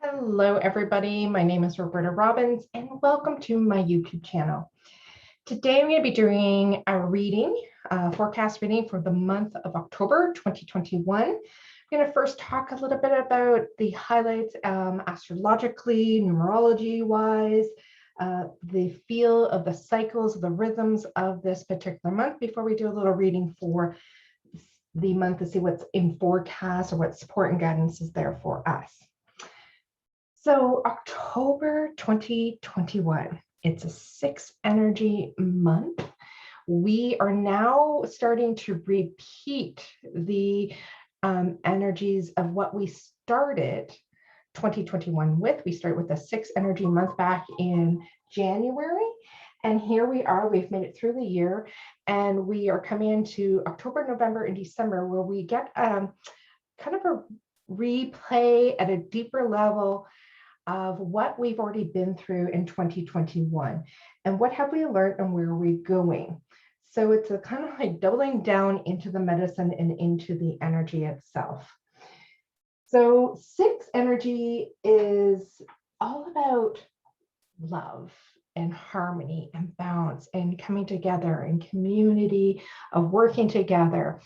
Hello, everybody. My name is Roberta Robbins, and welcome to my YouTube channel. Today, I'm going to be doing a reading, forecast reading for the month of October 2021. I'm going to first talk a little bit about the highlights astrologically, numerology-wise, the feel of the cycles, the rhythms of this particular month before we do a little reading for the month to see what's in forecast or what support and guidance is there for us. So October 2021, it's a 6 energy month. We are now starting to repeat the energies of what we started 2021 with. We started with a 6 energy month back in January. And here we are, we've made it through the year, and we are coming into October, November, and December, where we get kind of a replay at a deeper level of what we've already been through in 2021 and what have we learned and where are we going. So it's a kind of like doubling down into the medicine and into the energy itself. So 6 energy is all about love and harmony and balance and coming together and community of working together.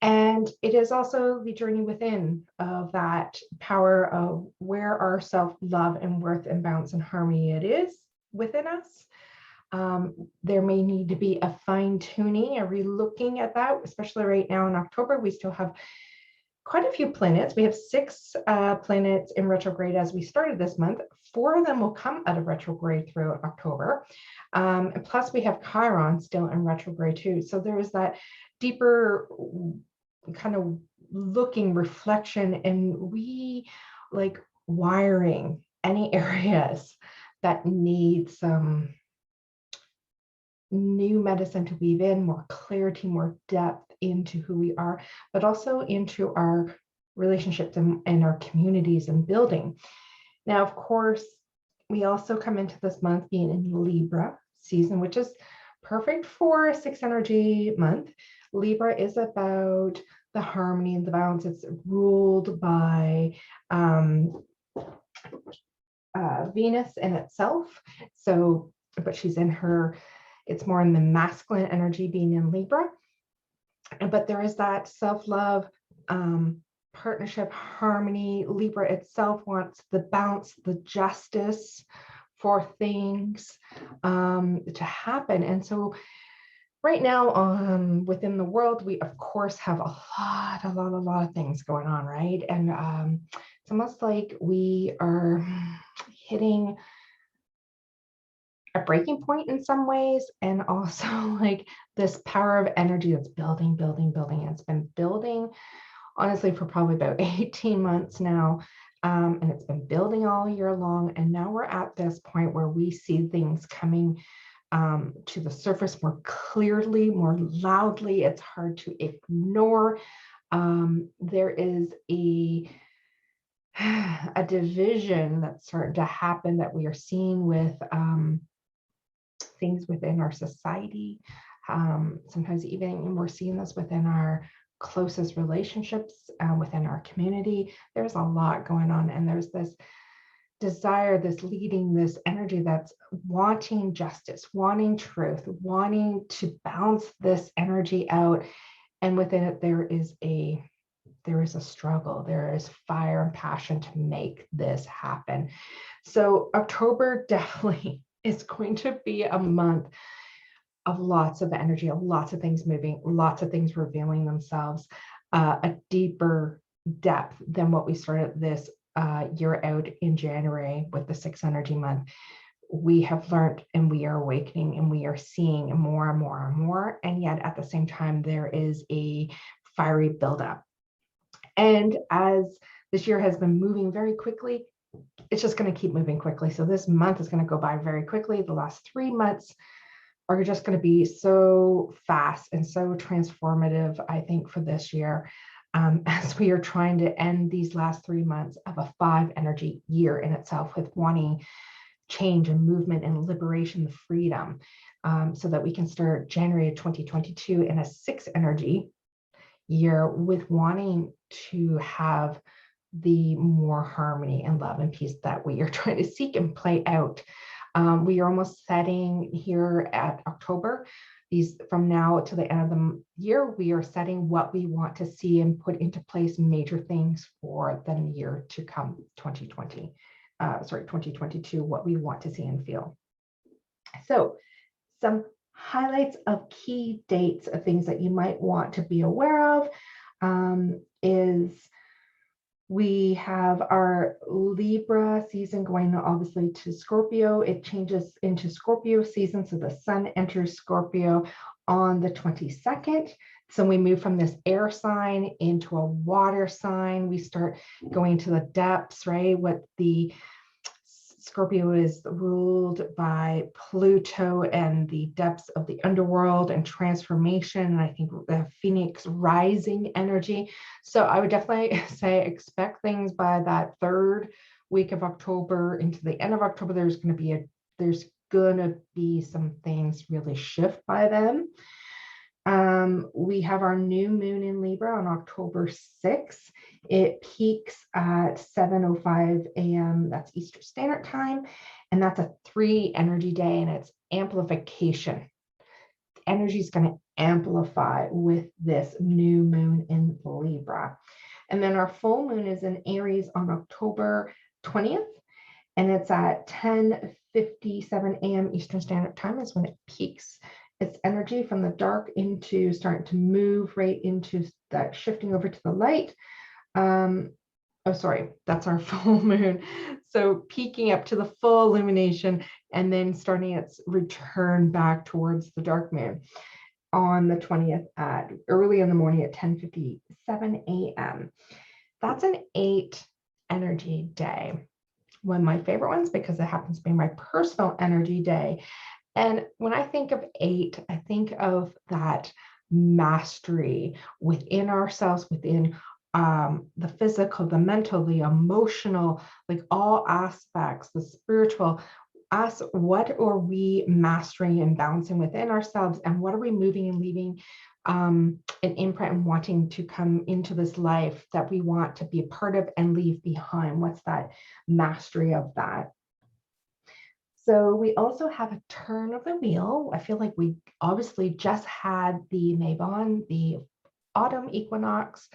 And it is also the journey within of that power of where our self-love and worth and balance and harmony it is within us. There may need to be a fine-tuning, a re-looking at that, especially right now in October. We still have quite a few planets. We have 6 planets in retrograde as we started this month. 4 of them will come out of retrograde through October. And plus we have Chiron still in retrograde too. So there is that deeper kind of looking reflection and like wiring any areas that need some new medicine to weave in, more clarity, more depth into who we are, but also into our relationships and our communities and building. Now, of course, we also come into this month being in Libra season, which is perfect for a 6 energy month. Libra is about the harmony and the balance. It's ruled by Venus in itself. So, but she's in her, it's more in the masculine energy being in Libra. But there is that self-love, partnership, harmony. Libra itself wants the balance, the justice for things to happen. And so right now, within the world, we of course have a lot of things going on, right? And it's almost like we are hitting a breaking point in some ways, and also like this power of energy that's building. And it's been building, honestly, for probably about 18 months now. And it's been building all year long. And now we're at this point where we see things coming to the surface more clearly, more loudly. It's hard to ignore. There is a division that's starting to happen that we are seeing with things within our society. Sometimes even we're seeing this within our closest relationships, within our community. There's a lot going on, and there's this desire, this leading, this energy that's wanting justice, wanting truth, wanting to balance this energy out. And within it, there is a struggle, there is fire and passion to make this happen. So October definitely is going to be a month of lots of energy, of lots of things moving, lots of things revealing themselves, a deeper depth than what we started this year out in January with the 6 energy month. We have learned, and we are awakening, and we are seeing more and more and more. And yet at the same time, there is a fiery buildup. And as this year has been moving very quickly, it's just going to keep moving quickly. So this month is going to go by very quickly. The last 3 months are just going to be so fast and so transformative, I think, for this year, as we are trying to end these last 3 months of a 5 energy year in itself, with wanting change and movement and liberation, freedom, so that we can start January of 2022 in a 6 energy year with wanting to have the more harmony and love and peace that we are trying to seek and play out. We are almost setting here at October. From now to the end of the year, we are setting what we want to see and put into place major things for the year to come, 2022, what we want to see and feel. So some highlights of key dates of things that you might want to be aware of is we have our Libra season going obviously to Scorpio. It changes into Scorpio season. So the sun enters Scorpio on the 22nd. So we move from this air sign into a water sign. We start going to the depths, right? What the Scorpio is ruled by Pluto and the depths of the underworld and transformation. And I think the Phoenix rising energy. So I would definitely say expect things by that third week of October into the end of October. There's going to be some things really shift by then. We have our new moon in Libra on October 6th. It peaks at 7:05 a.m. That's Eastern Standard Time. And that's a 3 energy day, and it's amplification. Energy is going to amplify with this new moon in Libra. And then our full moon is in Aries on October 20th. And it's at 10:57 a.m. Eastern Standard Time is when it peaks. Its energy from the dark into starting to move right into that shifting over to the light. That's our full moon. So peaking up to the full illumination and then starting its return back towards the dark moon on the 20th at early in the morning at 10:57 a.m. That's an 8 energy day. One of my favorite ones because it happens to be my personal energy day. And when I think of 8, I think of that mastery within ourselves, within the physical, the mental, the emotional, like all aspects, the spiritual. What are we mastering and balancing within ourselves? And what are we moving and leaving an imprint and wanting to come into this life that we want to be a part of and leave behind? What's that mastery of that? So we also have a turn of the wheel. I feel like we obviously just had the Mabon, the autumn equinox,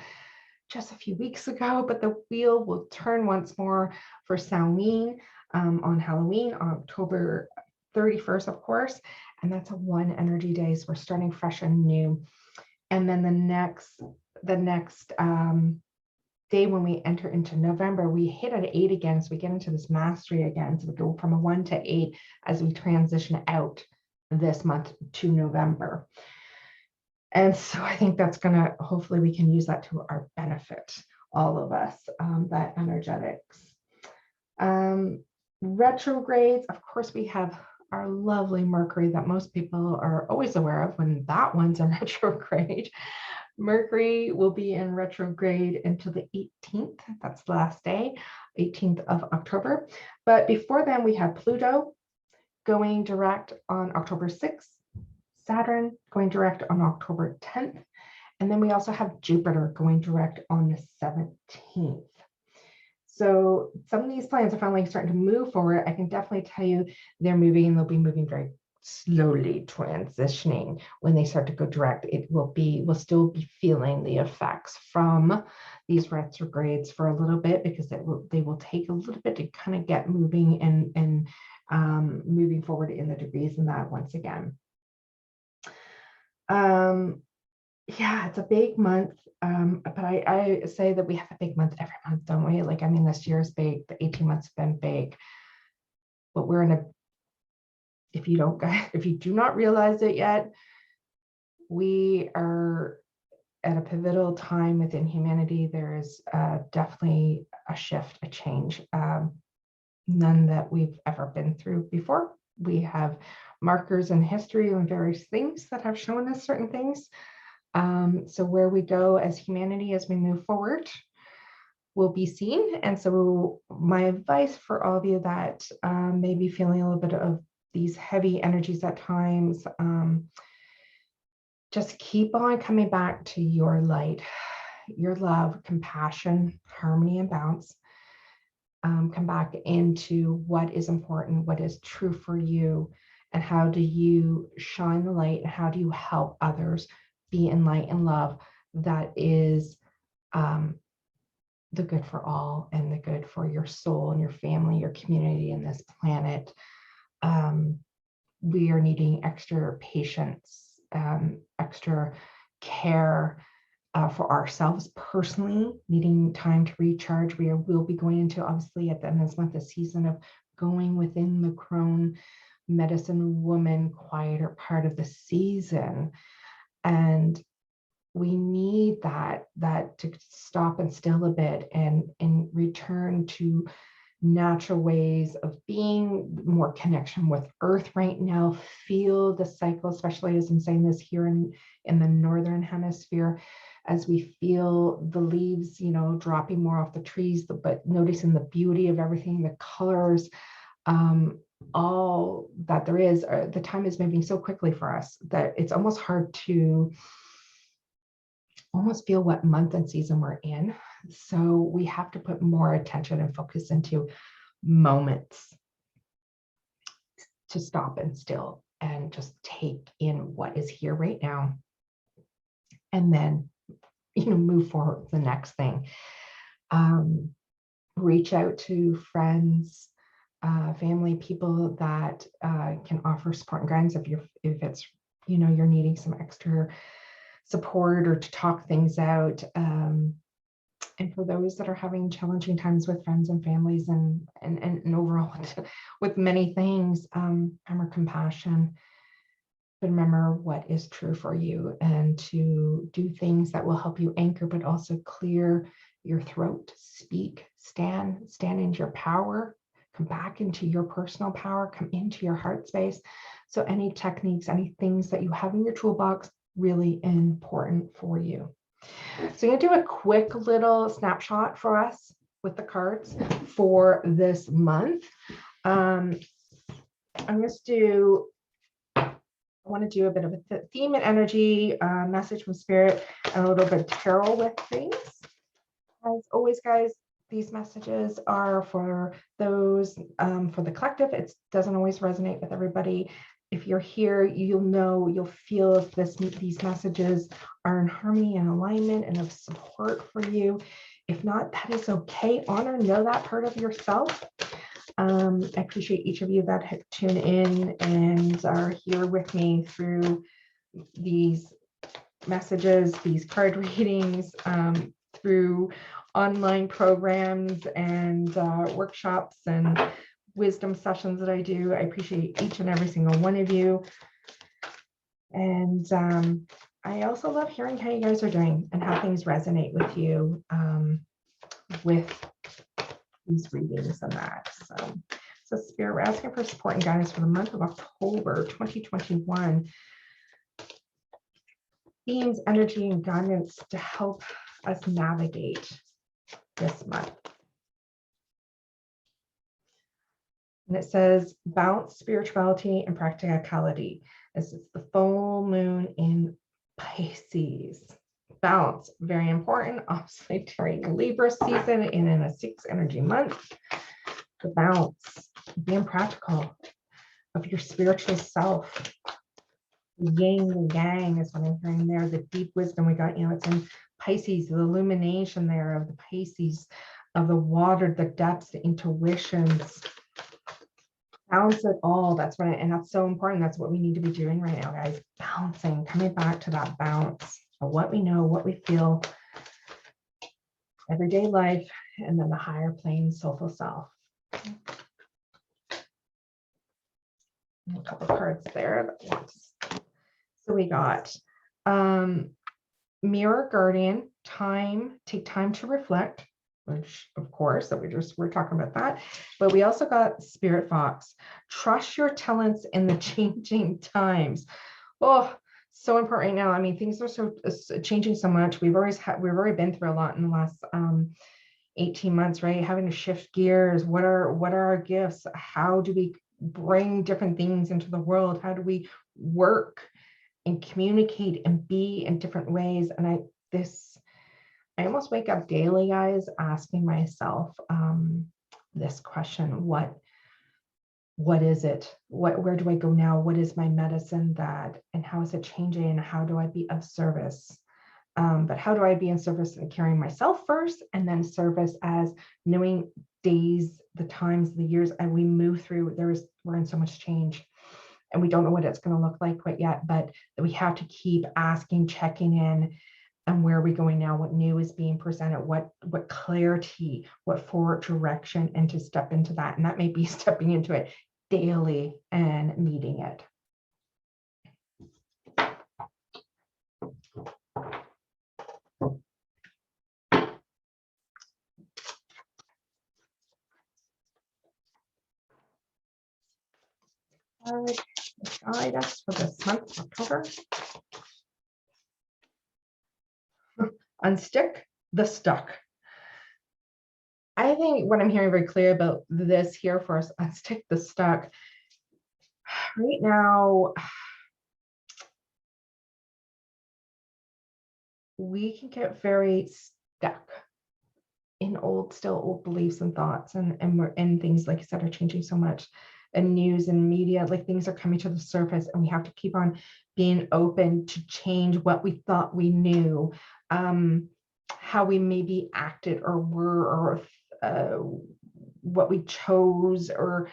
just a few weeks ago, but the wheel will turn once more for Samhain on Halloween on October 31st, of course. And that's a 1 energy day. So we're starting fresh and new. And then the next day when we enter into November, we hit at 8 again. So we get into this mastery again. So we go from a 1 to 8 as we transition out this month to November. And so I think that's going to, hopefully we can use that to our benefit, all of us, that energetics. Retrogrades, of course, we have our lovely Mercury that most people are always aware of when that one's in retrograde. Mercury will be in retrograde until the 18th. That's the last day, 18th of October. But before then, we have Pluto going direct on October 6th, Saturn going direct on October 10th. And then we also have Jupiter going direct on the 17th. So some of these planets are finally starting to move forward. I can definitely tell you they're moving, and they'll be moving very slowly, transitioning. When they start to go direct, we'll still be feeling the effects from these retrogrades for a little bit, because they will take a little bit to kind of get moving and moving forward in the degrees in that once again. Yeah, it's a big month, but I say that we have a big month every month, don't we? Like, I mean, this year is big, the 18 months have been big, but we're in if you do not realize it yet, we are at a pivotal time within humanity. There is definitely a shift, a change, none that we've ever been through before. We have markers in history and various things that have shown us certain things. So where we go as humanity, as we move forward, will be seen. And so my advice for all of you that may be feeling a little bit of these heavy energies at times, just keep on coming back to your light, your love, compassion, harmony, and balance. Come back into what is important, what is true for you, and how do you shine the light, and how do you help others be in light and love that is the good for all, and the good for your soul and your family, your community, and this planet. We are needing extra patience, extra care for ourselves personally, needing time to recharge. We'll be going into, obviously, at the end of this month, a season of going within the crone medicine woman quieter part of the season. And we need that to stop and still a bit and return to natural ways of being, more connection with earth right now. Feel the cycle, especially as I'm saying this here in the northern hemisphere, as we feel the leaves, dropping more off the trees, but noticing the beauty of everything, the colors, all that there is. The time is moving so quickly for us that it's almost hard to almost feel what month and season we're in. So we have to put more attention and focus into moments to stop and still and just take in what is here right now, and then move forward to the next thing. Reach out to friends, family, people that can offer support and guidance if it's you're needing some extra support or to talk things out. And for those that are having challenging times with friends and families and overall with many things, remember compassion, but remember what is true for you, and to do things that will help you anchor, but also clear your throat, speak, stand into your power, come back into your personal power, come into your heart space. So any techniques, any things that you have in your toolbox, really important for you. So I'm going to do a quick little snapshot for us with the cards for this month. I want to do a bit of a theme and energy, message from spirit, and a little bit of tarot with things. As always, guys, these messages are for those, for the collective. It doesn't always resonate with everybody. If you're here, you'll feel if these messages are in harmony and alignment and of support for you. If not, that is okay. Honor, know that part of yourself. I appreciate each of you that tune in and are here with me through these messages, these card readings, through online programs and workshops and wisdom sessions that I do. I appreciate each and every single one of you. And I also love hearing how you guys are doing and how things resonate with you with these readings and that. So Spirit, we're asking for support and guidance for the month of October 2021. Themes, energy, and guidance to help us navigate this month. And it says balance, spirituality, and practicality. This is the full moon in Pisces. Balance, very important, obviously during Libra season and in a 6 energy month. The balance, being practical of your spiritual self. Yin and yang is what I'm hearing there. The deep wisdom we got, it's in Pisces, the illumination there of the Pisces, of the water, the depths, the intuitions. Balance it all. That's so important. That's what we need to be doing right now, guys. Balancing, coming back to that balance of what we know, what we feel, everyday life, and then the higher plane, soulful self. A couple cards there. So we got Mirror Guardian, take time to reflect, which of course we're talking about that. But we also got Spirit Fox, trust your talents in the changing times. Oh, so important right now. I mean, things are so changing so much. We've already been through a lot in the last 18 months, right? Having to shift gears. What are our gifts? How do we bring different things into the world? How do we work and communicate and be in different ways? And I almost wake up daily, guys, asking myself this question: what is it? Where do I go now? What is my medicine that, and how is it changing? How do I be of service? But how do I be in service and carrying myself first, and then service as knowing days, the times, the years, and we move through. We're in so much change, and we don't know what it's going to look like quite yet. But we have to keep asking, checking in, and where are we going now? What new is being presented? What clarity? What forward direction? And to step into that, and that may be stepping into it daily and meeting it. Guide us for this month, October. Unstick the stuck. I think what I'm hearing very clear about this here for us, unstick the stuck. Right now, we can get very stuck in old beliefs and thoughts, and we're in things, like I said, are changing so much. And news and media, like things are coming to the surface, and we have to keep on being open to change what we thought we knew, how we maybe acted or were, or what we chose, or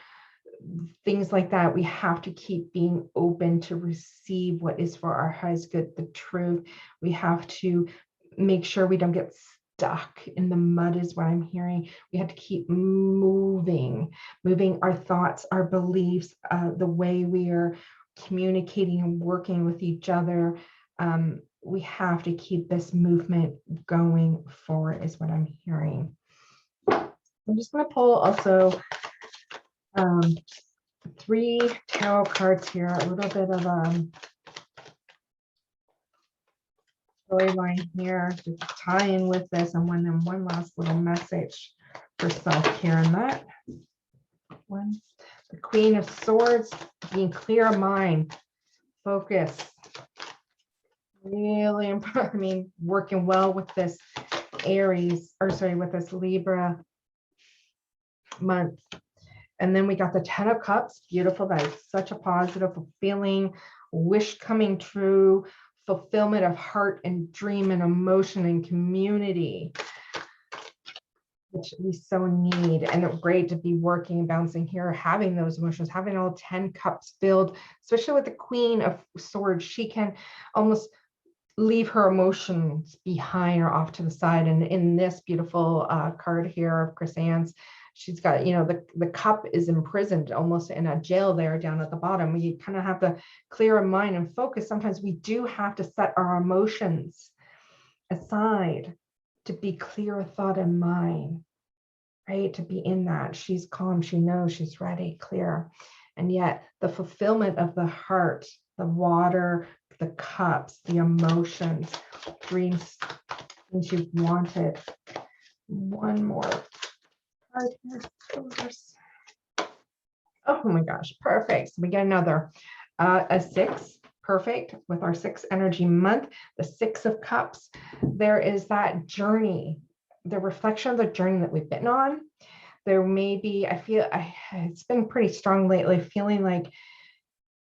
things like that. We have to keep being open to receive what is for our highest good, the truth. We have to make sure we don't get stuck in the mud, is what I'm hearing. We have to keep moving our thoughts, our beliefs, the way we are communicating and working with each other. We have to keep this movement going forward, is what I'm hearing. I'm just going to pull also 3 tarot cards here, a little bit of storyline here to tie in with this, and one last little message for self-care in that one. The Queen of Swords, being clear of mind, focus. Really important. I mean, working well with this with this Libra month. And then we got the 10 of Cups. Beautiful. That is such a positive feeling, wish coming true, fulfillment of heart and dream and emotion and community, which we so need. And great to be working and bouncing here, having those emotions, having all 10 cups filled, especially with the Queen of Swords. She can almost leave her emotions behind or off to the side. And in this beautiful card here of Chris Ann's, she's got, the cup is imprisoned almost in a jail there down at the bottom. We kind of have to clear our mind and focus. Sometimes we do have to set our emotions aside to be clear of thought and mind, right? To be in that. She's calm, she knows, she's ready, clear. And yet the fulfillment of the heart, the water, the cups, the emotions, dreams, things you've wanted. One more. Oh my gosh, perfect. So we get another a 6, perfect, with our 6 energy month, the 6 of Cups. There is that journey, the reflection of the journey that we've been on. There may be, it's been pretty strong lately, feeling like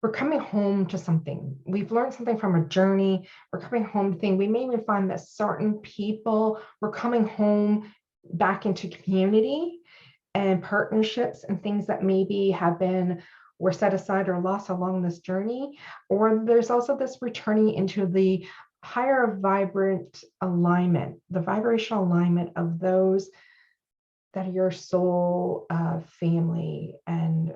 we're coming home to something. We've learned something from a journey. We're coming home to things. We may even find that certain people, we're coming home back into community and partnerships and things that maybe were set aside or lost along this journey. Or there's also this returning into the higher vibrant alignment, the vibrational alignment of those that are your soul family and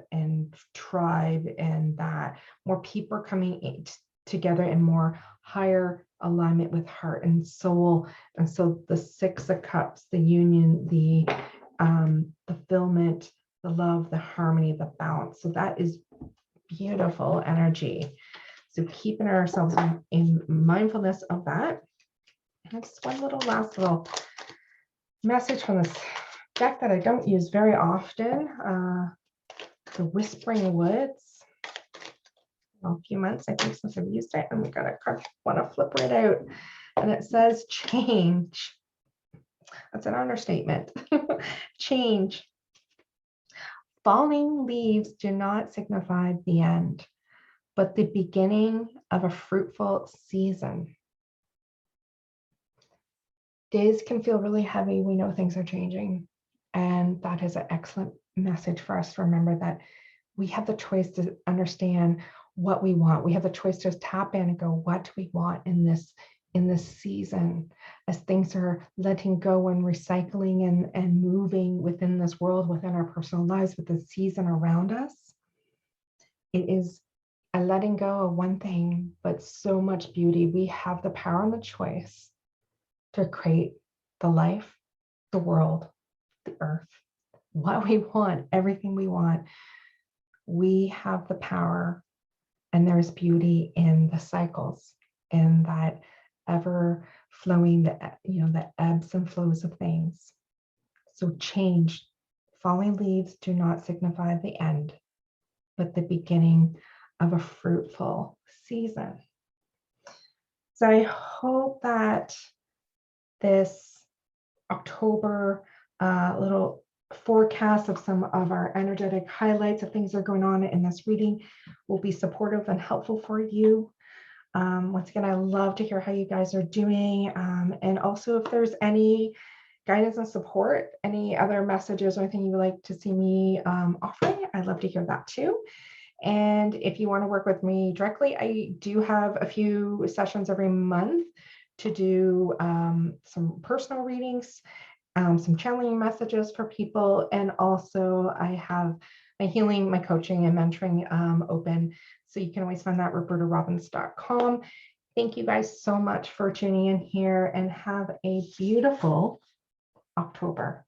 tribe, and that more people are coming together in more higher alignment with heart and soul. And so the 6 of Cups, the union, the fulfillment, the love, the harmony, the balance. So that is beautiful energy. So keeping ourselves in mindfulness of that. Just one last little message from this deck that I don't use very often, the Whispering Woods. A few months, I think, since I've used it, and we got a card. Want to flip right out, and it says change. That's an understatement. Change. Falling leaves do not signify the end, but the beginning of a fruitful season. Days can feel really heavy. We know things are changing. And that is an excellent message for us to remember that we have the choice to understand what we want. We have the choice to tap in and go, what do we want in this season, as things are letting go and recycling and moving within this world, within our personal lives, with the season around us. It is a letting go of one thing, but so much beauty. We have the power and the choice to create the life, the world, the earth, what we want, everything we want. We have the power, and there's beauty in the cycles, in that ever flowing, the ebbs and flows of things. So change, falling leaves do not signify the end, but the beginning of a fruitful season. So I hope that this October little forecast of some of our energetic highlights of things that are going on in this reading will be supportive and helpful for you. Once again, I love to hear how you guys are doing. And also if there's any guidance and support, any other messages or anything you would like to see me offering, I'd love to hear that too. And if you want to work with me directly, I do have a few sessions every month to do some personal readings, some channeling messages for people. And also I have my healing, my coaching and mentoring open. So you can always find that at robertarobbins.com. Thank you guys so much for tuning in here, and have a beautiful October.